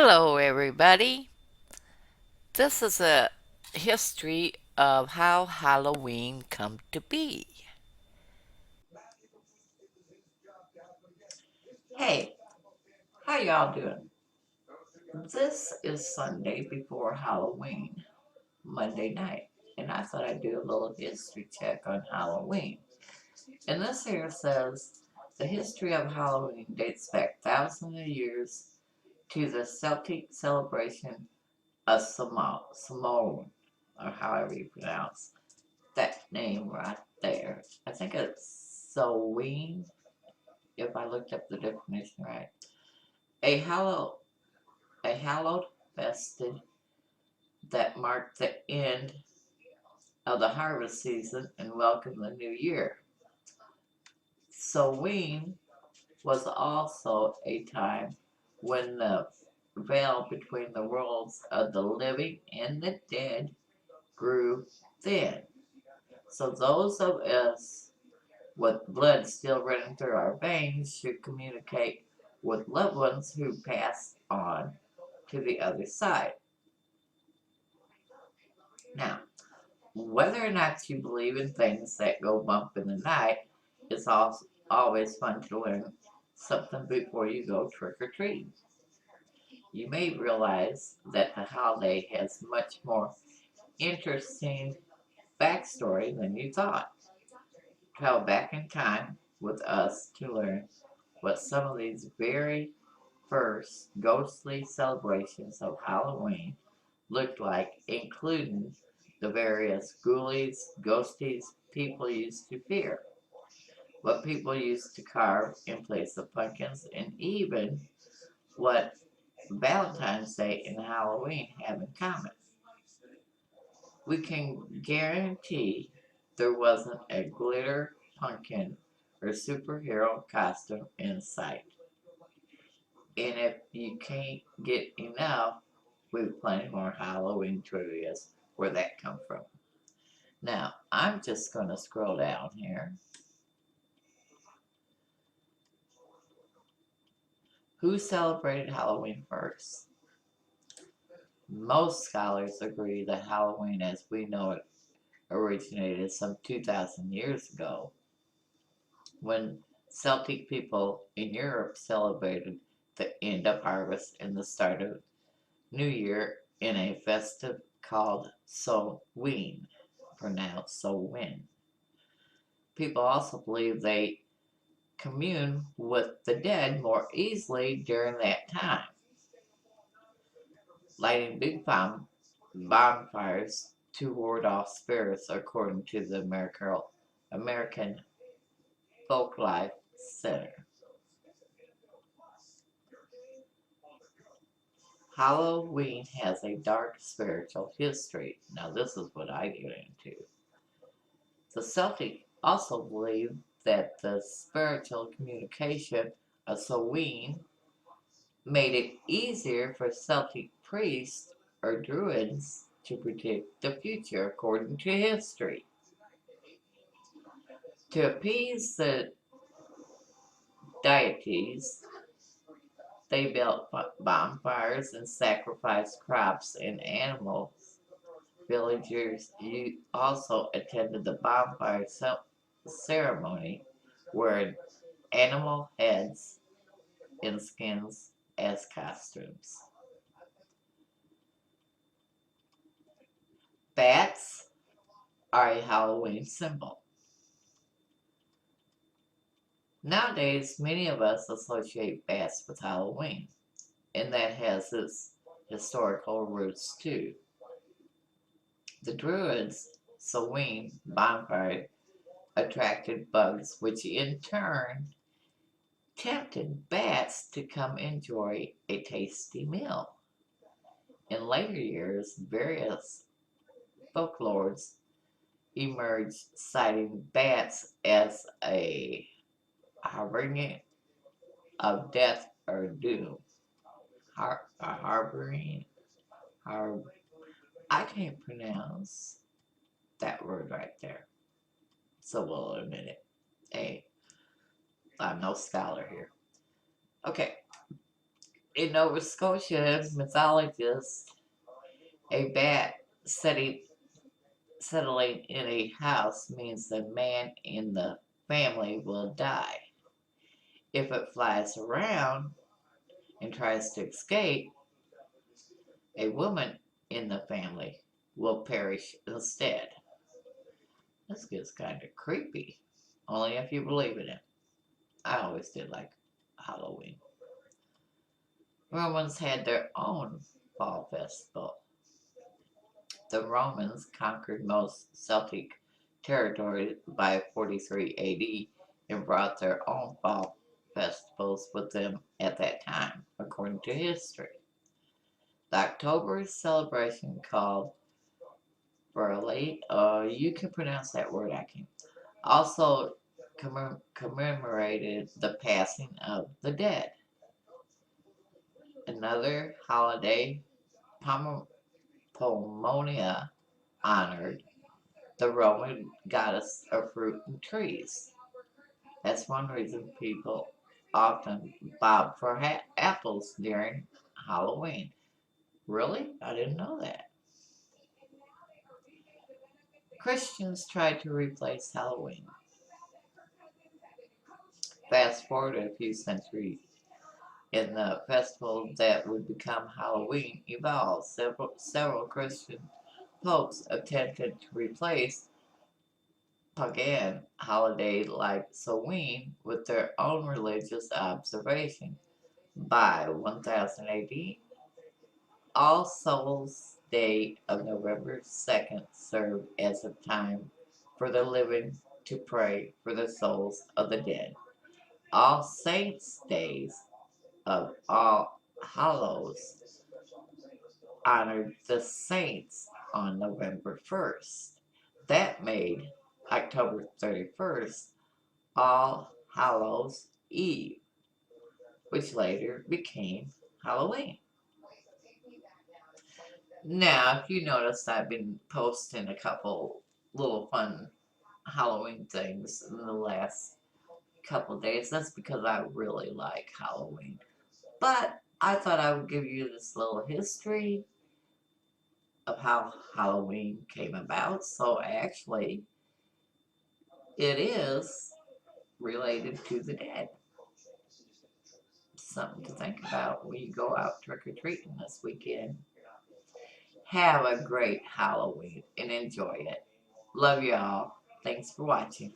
Hello, everybody. This is a history of how Halloween come to be. Hey, how y'all doing? This is Sunday before Halloween, Monday night, and I thought I'd do a little history check on Halloween. And this here says the history of Halloween dates back thousands of years to the Celtic celebration of Samhain, or however you pronounce that name right there. I think it's Samhain, if I looked up the definition right. A hallow a hallowed festive that marked the end of the harvest season and welcomed the new year. Samhain was also a time when the veil between the worlds of the living and the dead grew thin. So those of us with blood still running through our veins should communicate with loved ones who pass on to the other side. Now, whether or not you believe in things that go bump in the night, it's also always fun to learn something before you go trick or treating. You may realize that the holiday has much more interesting backstory than you thought. Travel back in time with us to learn what some of these very first ghostly celebrations of Halloween looked like, including the various ghoulies, ghosties people used to fear, what people used to carve in place of pumpkins, and even what Valentine's Day and Halloween have in common. We can guarantee there wasn't a glitter pumpkin or superhero costume in sight. And if you can't get enough, we've plenty more Halloween trivias where that come from. Now, I'm just going to scroll down here. Who celebrated Halloween first? Most scholars agree that Halloween as we know it originated some 2,000 years ago when Celtic people in Europe celebrated the end of harvest and the start of New Year in a festive called Samhain, pronounced Samhain. People also believe they commune with the dead more easily during that time, lighting big bonfires to ward off spirits, according to the American Folklife Center. Halloween has a dark spiritual history. Now, this is what I get into. The Celtic also believed that the spiritual communication of Samhain made it easier for Celtic priests or druids to predict the future according to history. To appease the deities, they built bonfires and sacrificed crops and animals. Villagers also attended the bonfire ceremony, wearing animal heads and skins as costumes. Bats are a Halloween symbol. Nowadays, many of us associate bats with Halloween, and that has its historical roots too. The Druids' Samhain bonfire attracted bugs, which in turn tempted bats to come enjoy a tasty meal. In later years, various folklores emerged citing bats as a harbinger of death or doom. Harboring, har- I can't pronounce that word right there, so we'll admit it. Hey, I'm no scholar here. Okay, In Nova Scotia mythologists, a bat settling in a house means the man in the family will die. If it flies around and tries to escape, a woman in the family will perish instead. This gets kind of creepy, only if you believe in it. I always did like Halloween. Romans had their own fall festival. The Romans conquered most Celtic territory by 43 AD and brought their own fall festivals with them at that time, according to history. The October celebration called Burley, you can pronounce that word, I can. Also commemorated the passing of the dead. Another holiday, Pomonia, honored the Roman goddess of fruit and trees. That's one reason people often bob for apples during Halloween. Really? I didn't know that. Christians tried to replace Halloween. Fast forward a few centuries, and the festival that would become Halloween evolved. Several Christian popes attempted to replace pagan holiday like Samhain with their own religious observation. By 1000 AD, All Souls' Day of November 2nd served as a time for the living to pray for the souls of the dead. All Saints' Days of All Hallows honored the saints on November 1st. That made October 31st All Hallows Eve, which later became Halloween. Now, if you noticed, I've been posting a couple little fun Halloween things in the last couple days. That's because I really like Halloween. But I thought I would give you this little history of how Halloween came about. So actually, it is related to the dead. Something to think about when you go out trick or treating this weekend. Have a great Halloween and enjoy it. Love y'all. Thanks for watching.